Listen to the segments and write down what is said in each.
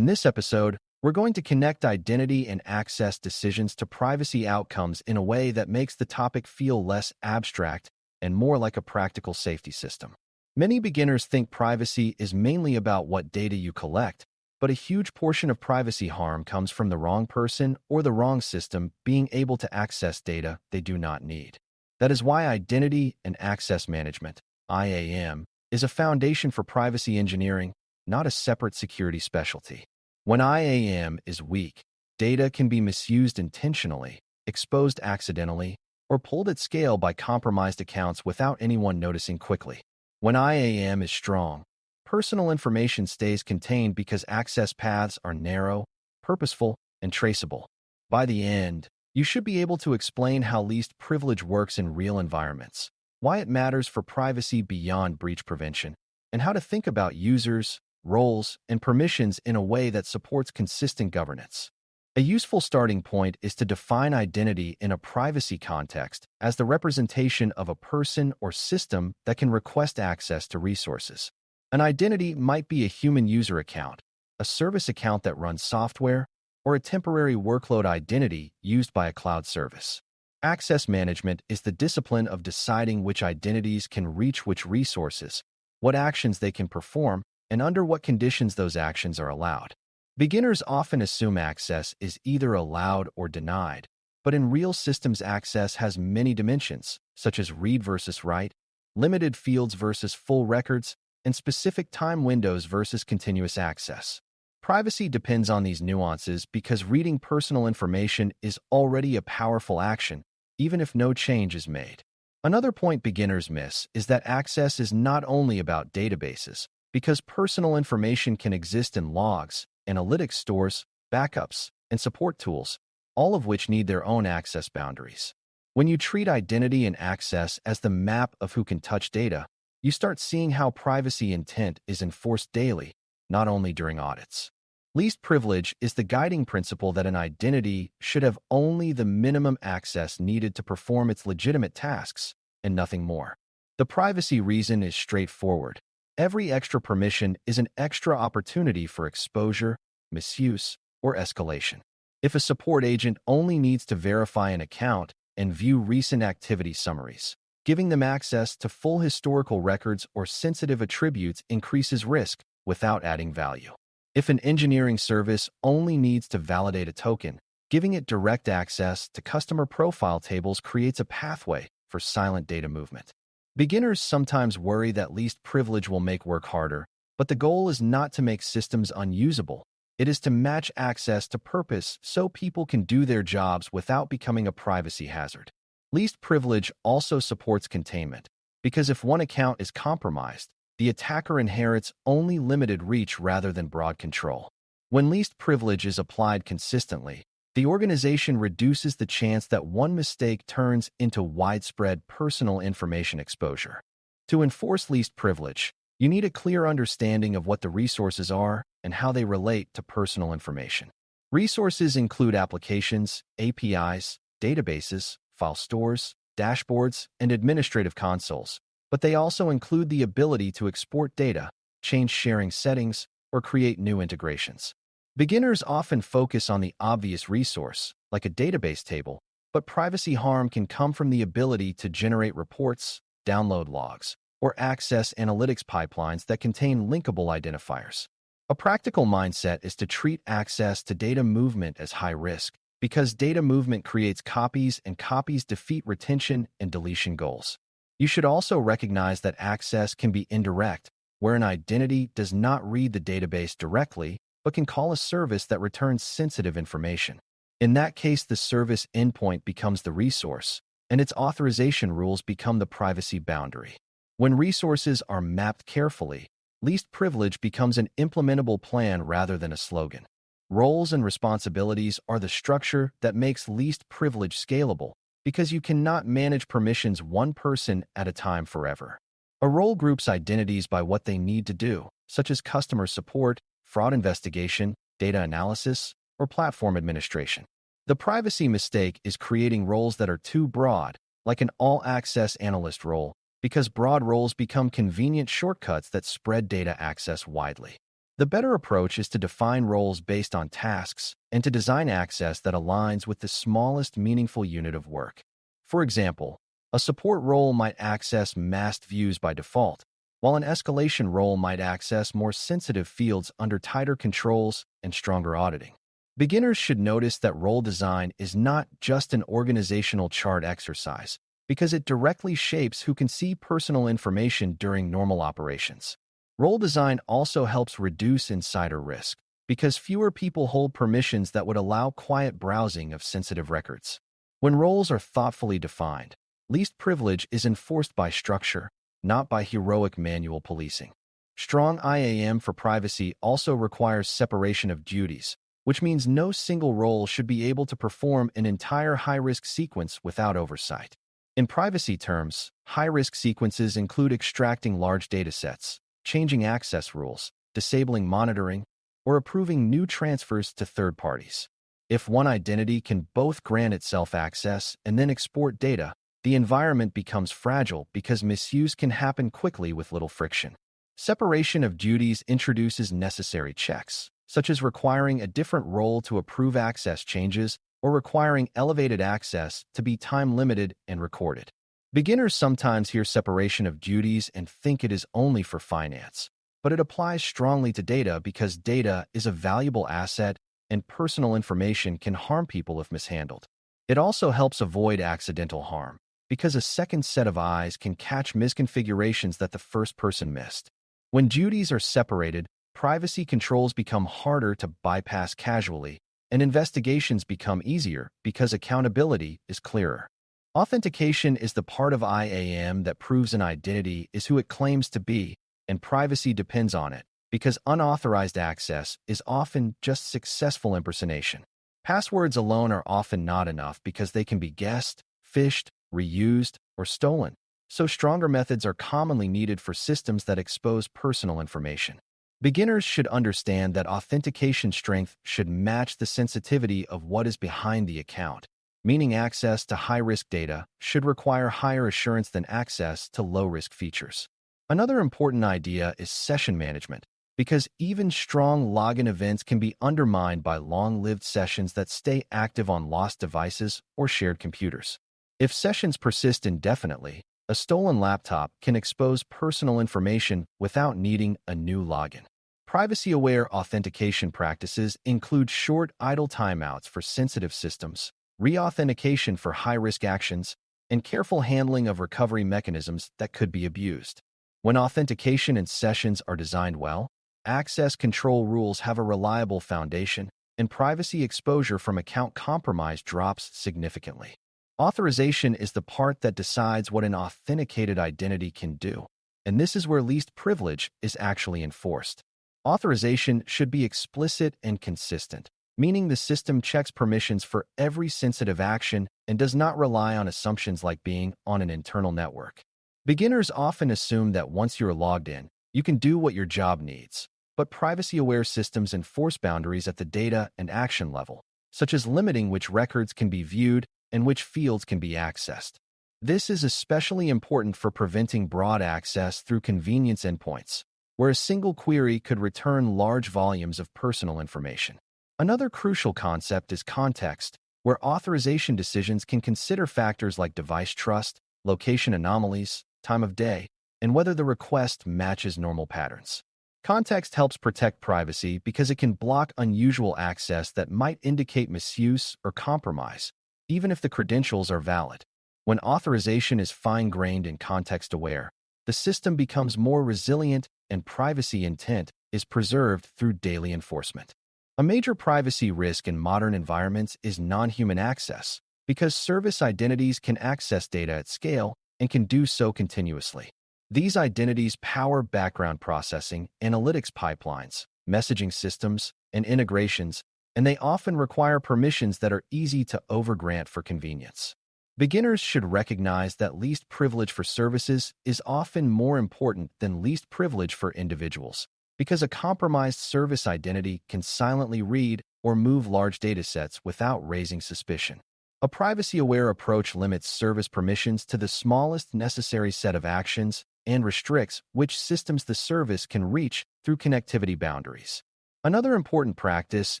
In this episode, we're going to connect identity and access decisions to privacy outcomes in a way that makes the topic feel less abstract and more like a practical safety system. Many beginners think privacy is mainly about what data you collect, but a huge portion of privacy harm comes from the wrong person or the wrong system being able to access data they do not need. That is why Identity and Access Management, IAM, is a foundation for privacy engineering, not a separate security specialty. When IAM is weak, data can be misused intentionally, exposed accidentally, or pulled at scale by compromised accounts without anyone noticing quickly. When IAM is strong, personal information stays contained because access paths are narrow, purposeful, and traceable. By the end, you should be able to explain how least privilege works in real environments, why it matters for privacy beyond breach prevention, and how to think about users, roles, and permissions in a way that supports consistent governance. A useful starting point is to define identity in a privacy context as the representation of a person or system that can request access to resources. An identity might be a human user account, a service account that runs software, or a temporary workload identity used by a cloud service. Access management is the discipline of deciding which identities can reach which resources, what actions they can perform, and under what conditions those actions are allowed. Beginners often assume access is either allowed or denied, but in real systems access has many dimensions, such as read versus write, limited fields versus full records, and specific time windows versus continuous access. Privacy depends on these nuances because reading personal information is already a powerful action, even if no change is made. Another point beginners miss is that access is not only about databases, because personal information can exist in logs, analytics stores, backups, and support tools, all of which need their own access boundaries. When you treat identity and access as the map of who can touch data, you start seeing how privacy intent is enforced daily, not only during audits. Least privilege is the guiding principle that an identity should have only the minimum access needed to perform its legitimate tasks, and nothing more. The privacy reason is straightforward. Every extra permission is an extra opportunity for exposure, misuse, or escalation. If a support agent only needs to verify an account and view recent activity summaries, giving them access to full historical records or sensitive attributes increases risk without adding value. If an engineering service only needs to validate a token, giving it direct access to customer profile tables creates a pathway for silent data movement. Beginners sometimes worry that least privilege will make work harder, but the goal is not to make systems unusable. It is to match access to purpose so people can do their jobs without becoming a privacy hazard. Least privilege also supports containment, because if one account is compromised, the attacker inherits only limited reach rather than broad control. When least privilege is applied consistently, the organization reduces the chance that one mistake turns into widespread personal information exposure. To enforce least privilege, you need a clear understanding of what the resources are and how they relate to personal information. Resources include applications, APIs, databases, file stores, dashboards, and administrative consoles, but they also include the ability to export data, change sharing settings, or create new integrations. Beginners often focus on the obvious resource, like a database table, but privacy harm can come from the ability to generate reports, download logs, or access analytics pipelines that contain linkable identifiers. A practical mindset is to treat access to data movement as high risk, because data movement creates copies and copies defeat retention and deletion goals. You should also recognize that access can be indirect, where an identity does not read the database directly, but can call a service that returns sensitive information. In that case, the service endpoint becomes the resource, and its authorization rules become the privacy boundary. When resources are mapped carefully, least privilege becomes an implementable plan rather than a slogan. Roles and responsibilities are the structure that makes least privilege scalable, because you cannot manage permissions one person at a time forever. A role groups identities by what they need to do, such as customer support, fraud investigation, data analysis, or platform administration. The privacy mistake is creating roles that are too broad, like an all-access analyst role, because broad roles become convenient shortcuts that spread data access widely. The better approach is to define roles based on tasks and to design access that aligns with the smallest meaningful unit of work. For example, a support role might access masked views by default, while an escalation role might access more sensitive fields under tighter controls and stronger auditing. Beginners should notice that role design is not just an organizational chart exercise, because it directly shapes who can see personal information during normal operations. Role design also helps reduce insider risk, because fewer people hold permissions that would allow quiet browsing of sensitive records. When roles are thoughtfully defined, least privilege is enforced by structure, not by heroic manual policing. Strong IAM for privacy also requires separation of duties, which means no single role should be able to perform an entire high-risk sequence without oversight. In privacy terms, high-risk sequences include extracting large datasets, changing access rules, disabling monitoring, or approving new transfers to third parties. If one identity can both grant itself access and then export data, the environment becomes fragile because misuse can happen quickly with little friction. Separation of duties introduces necessary checks, such as requiring a different role to approve access changes or requiring elevated access to be time-limited and recorded. Beginners sometimes hear separation of duties and think it is only for finance, but it applies strongly to data because data is a valuable asset and personal information can harm people if mishandled. It also helps avoid accidental harm, because a second set of eyes can catch misconfigurations that the first person missed. When duties are separated, privacy controls become harder to bypass casually, and investigations become easier because accountability is clearer. Authentication is the part of IAM that proves an identity is who it claims to be, and privacy depends on it, because unauthorized access is often just successful impersonation. Passwords alone are often not enough because they can be guessed, phished, reused, or stolen, so stronger methods are commonly needed for systems that expose personal information. Beginners should understand that authentication strength should match the sensitivity of what is behind the account, meaning access to high-risk data should require higher assurance than access to low-risk features. Another important idea is session management, because even strong login events can be undermined by long-lived sessions that stay active on lost devices or shared computers. If sessions persist indefinitely, a stolen laptop can expose personal information without needing a new login. Privacy-aware authentication practices include short idle timeouts for sensitive systems, re-authentication for high-risk actions, and careful handling of recovery mechanisms that could be abused. When authentication and sessions are designed well, access control rules have a reliable foundation, and privacy exposure from account compromise drops significantly. Authorization is the part that decides what an authenticated identity can do, and this is where least privilege is actually enforced. Authorization should be explicit and consistent, meaning the system checks permissions for every sensitive action and does not rely on assumptions like being on an internal network. Beginners often assume that once you're logged in, you can do what your job needs, but privacy-aware systems enforce boundaries at the data and action level, such as limiting which records can be viewed and which fields can be accessed. This is especially important for preventing broad access through convenience endpoints, where a single query could return large volumes of personal information. Another crucial concept is context, where authorization decisions can consider factors like device trust, location anomalies, time of day, and whether the request matches normal patterns. Context helps protect privacy because it can block unusual access that might indicate misuse or compromise, even if the credentials are valid. When authorization is fine-grained and context-aware, the system becomes more resilient and privacy intent is preserved through daily enforcement. A major privacy risk in modern environments is non-human access, because service identities can access data at scale and can do so continuously. These identities power background processing, analytics pipelines, messaging systems, and integrations, and they often require permissions that are easy to overgrant for convenience. Beginners should recognize that least privilege for services is often more important than least privilege for individuals, because a compromised service identity can silently read or move large datasets without raising suspicion. A privacy-aware approach limits service permissions to the smallest necessary set of actions and restricts which systems the service can reach through connectivity boundaries. Another important practice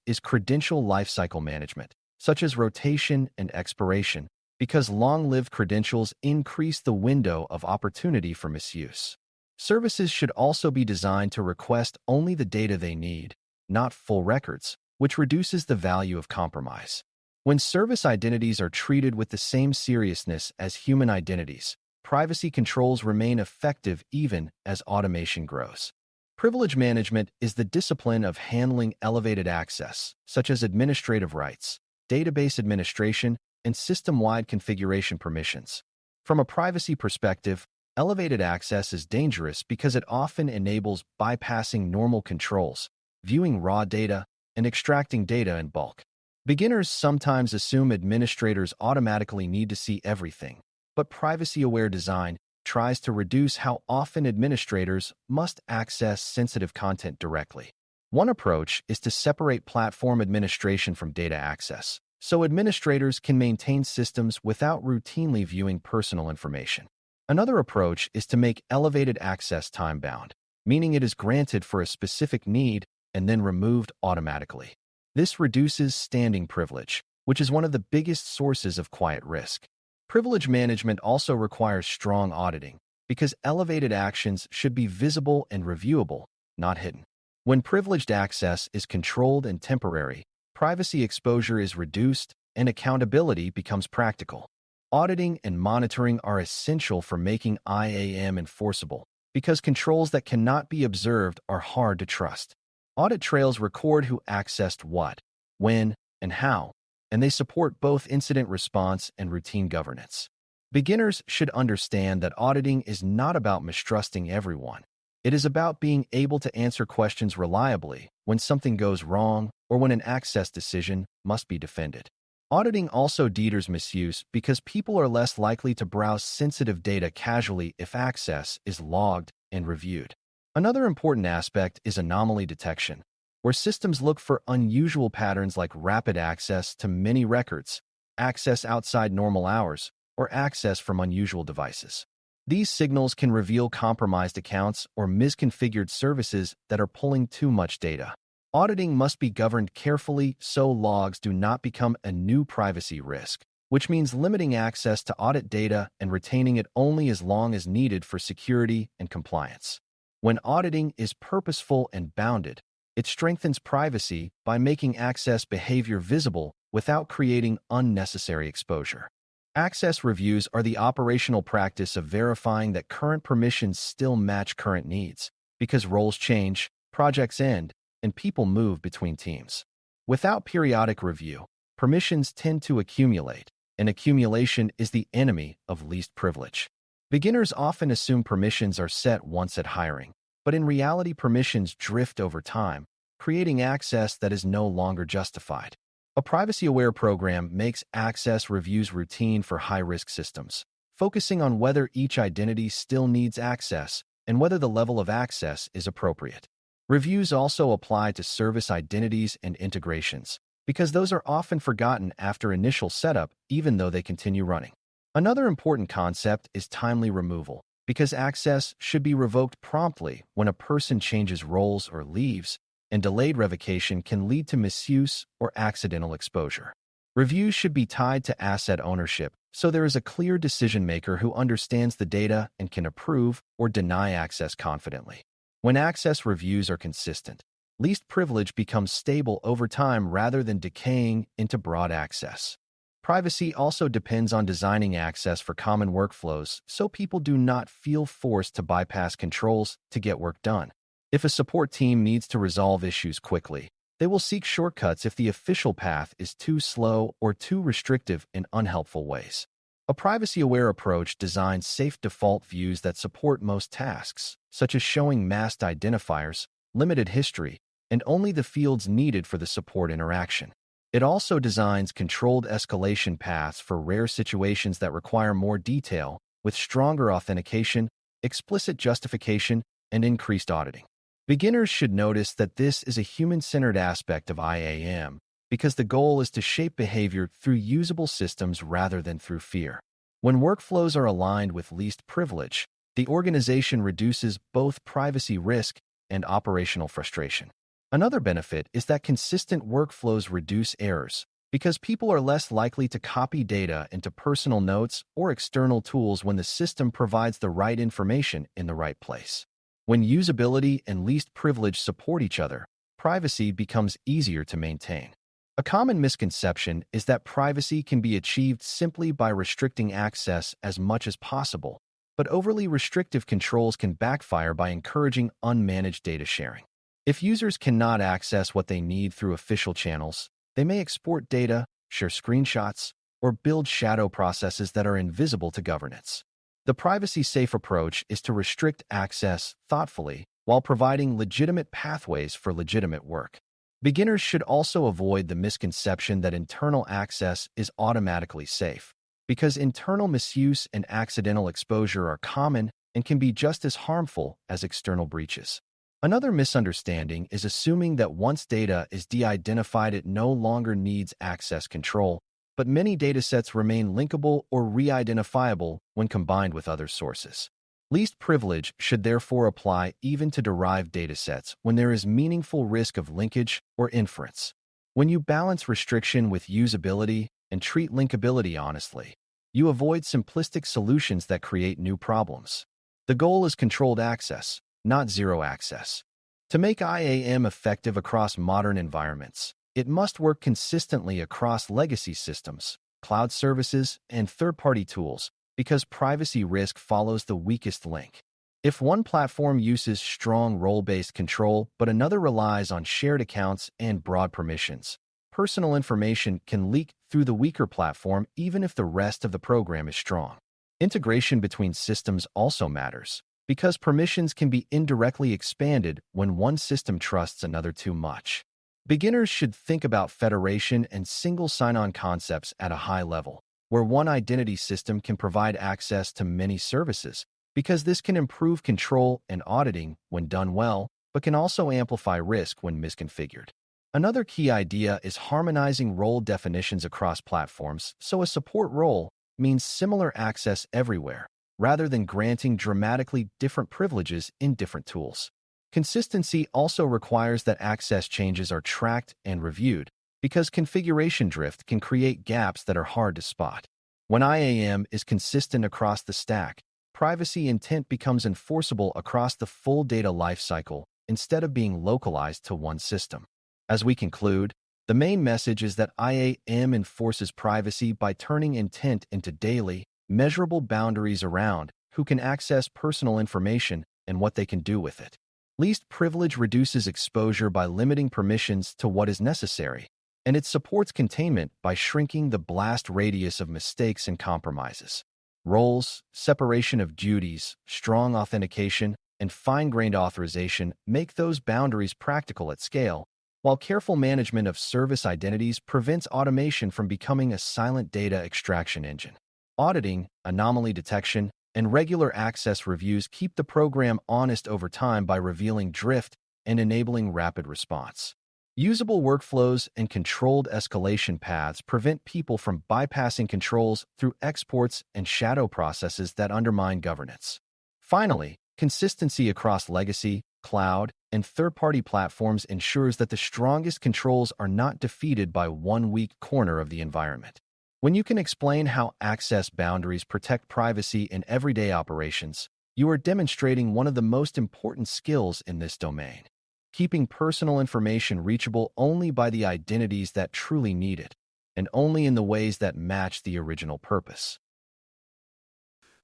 is credential lifecycle management, such as rotation and expiration, because long-lived credentials increase the window of opportunity for misuse. Services should also be designed to request only the data they need, not full records, which reduces the value of compromise. When service identities are treated with the same seriousness as human identities, privacy controls remain effective even as automation grows. Privilege management is the discipline of handling elevated access, such as administrative rights, database administration, and system-wide configuration permissions. From a privacy perspective, elevated access is dangerous because it often enables bypassing normal controls, viewing raw data, and extracting data in bulk. Beginners sometimes assume administrators automatically need to see everything, but privacy-aware design tries to reduce how often administrators must access sensitive content directly. One approach is to separate platform administration from data access, so administrators can maintain systems without routinely viewing personal information. Another approach is to make elevated access time-bound, meaning it is granted for a specific need and then removed automatically. This reduces standing privilege, which is one of the biggest sources of quiet risk. Privilege management also requires strong auditing, because elevated actions should be visible and reviewable, not hidden. When privileged access is controlled and temporary, privacy exposure is reduced and accountability becomes practical. Auditing and monitoring are essential for making IAM enforceable, because controls that cannot be observed are hard to trust. Audit trails record who accessed what, when, and how, and they support both incident response and routine governance. Beginners should understand that auditing is not about mistrusting everyone. It is about being able to answer questions reliably when something goes wrong or when an access decision must be defended. Auditing also deters misuse because people are less likely to browse sensitive data casually if access is logged and reviewed. Another important aspect is anomaly detection, where systems look for unusual patterns like rapid access to many records, access outside normal hours, or access from unusual devices. These signals can reveal compromised accounts or misconfigured services that are pulling too much data. Auditing must be governed carefully so logs do not become a new privacy risk, which means limiting access to audit data and retaining it only as long as needed for security and compliance. When auditing is purposeful and bounded, it strengthens privacy by making access behavior visible without creating unnecessary exposure. Access reviews are the operational practice of verifying that current permissions still match current needs, because roles change, projects end, and people move between teams. Without periodic review, permissions tend to accumulate, and accumulation is the enemy of least privilege. Beginners often assume permissions are set once at hiring, but in reality permissions drift over time, creating access that is no longer justified. A privacy-aware program makes access reviews routine for high-risk systems, focusing on whether each identity still needs access and whether the level of access is appropriate. Reviews also apply to service identities and integrations, because those are often forgotten after initial setup, even though they continue running. Another important concept is timely removal, because access should be revoked promptly when a person changes roles or leaves, and delayed revocation can lead to misuse or accidental exposure. Reviews should be tied to asset ownership, so there is a clear decision-maker who understands the data and can approve or deny access confidently. When access reviews are consistent, least privilege becomes stable over time rather than decaying into broad access. Privacy also depends on designing access for common workflows so people do not feel forced to bypass controls to get work done. If a support team needs to resolve issues quickly, they will seek shortcuts if the official path is too slow or too restrictive in unhelpful ways. A privacy-aware approach designs safe default views that support most tasks, such as showing masked identifiers, limited history, and only the fields needed for the support interaction. It also designs controlled escalation paths for rare situations that require more detail, with stronger authentication, explicit justification, and increased auditing. Beginners should notice that this is a human-centered aspect of IAM, because the goal is to shape behavior through usable systems rather than through fear. When workflows are aligned with least privilege, The organization reduces both privacy risk and operational frustration. Another benefit is that consistent workflows reduce errors, because people are less likely to copy data into personal notes or external tools when the system provides the right information in the right place. When usability and least privilege support each other, privacy becomes easier to maintain. A common misconception is that privacy can be achieved simply by restricting access as much as possible, but overly restrictive controls can backfire by encouraging unmanaged data sharing. If users cannot access what they need through official channels, they may export data, share screenshots, or build shadow processes that are invisible to governance. The privacy-safe approach is to restrict access thoughtfully while providing legitimate pathways for legitimate work. Beginners should also avoid the misconception that internal access is automatically safe, because internal misuse and accidental exposure are common and can be just as harmful as external breaches. Another misunderstanding is assuming that once data is de-identified, it no longer needs access control, but many datasets remain linkable or re-identifiable when combined with other sources. Least privilege should therefore apply even to derived datasets when there is meaningful risk of linkage or inference. When you balance restriction with usability and treat linkability honestly, you avoid simplistic solutions that create new problems. The goal is controlled access, not zero access. To make IAM effective across modern environments, it must work consistently across legacy systems, cloud services, and third-party tools, because privacy risk follows the weakest link. If one platform uses strong role-based control but another relies on shared accounts and broad permissions, personal information can leak through the weaker platform even if the rest of the program is strong. Integration between systems also matters, because permissions can be indirectly expanded when one system trusts another too much. Beginners should think about federation and single sign-on concepts at a high level, where one identity system can provide access to many services, because this can improve control and auditing when done well, but can also amplify risk when misconfigured. Another key idea is harmonizing role definitions across platforms, so a support role means similar access everywhere, rather than granting dramatically different privileges in different tools. Consistency also requires that access changes are tracked and reviewed, because configuration drift can create gaps that are hard to spot. When IAM is consistent across the stack, privacy intent becomes enforceable across the full data lifecycle instead of being localized to one system. As we conclude, the main message is that IAM enforces privacy by turning intent into daily, measurable boundaries around who can access personal information and what they can do with it. Least privilege reduces exposure by limiting permissions to what is necessary, and it supports containment by shrinking the blast radius of mistakes and compromises. Roles, separation of duties, strong authentication, and fine-grained authorization make those boundaries practical at scale, while careful management of service identities prevents automation from becoming a silent data extraction engine. Auditing, anomaly detection, and regular access reviews keep the program honest over time by revealing drift and enabling rapid response. Usable workflows and controlled escalation paths prevent people from bypassing controls through exports and shadow processes that undermine governance. Finally, consistency across legacy, cloud, and third-party platforms ensures that the strongest controls are not defeated by one weak corner of the environment. When you can explain how access boundaries protect privacy in everyday operations, you are demonstrating one of the most important skills in this domain: keeping personal information reachable only by the identities that truly need it, and only in the ways that match the original purpose.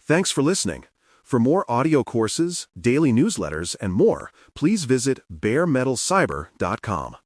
Thanks for listening. For more audio courses, daily newsletters, and more, please visit BareMetalCyber.com.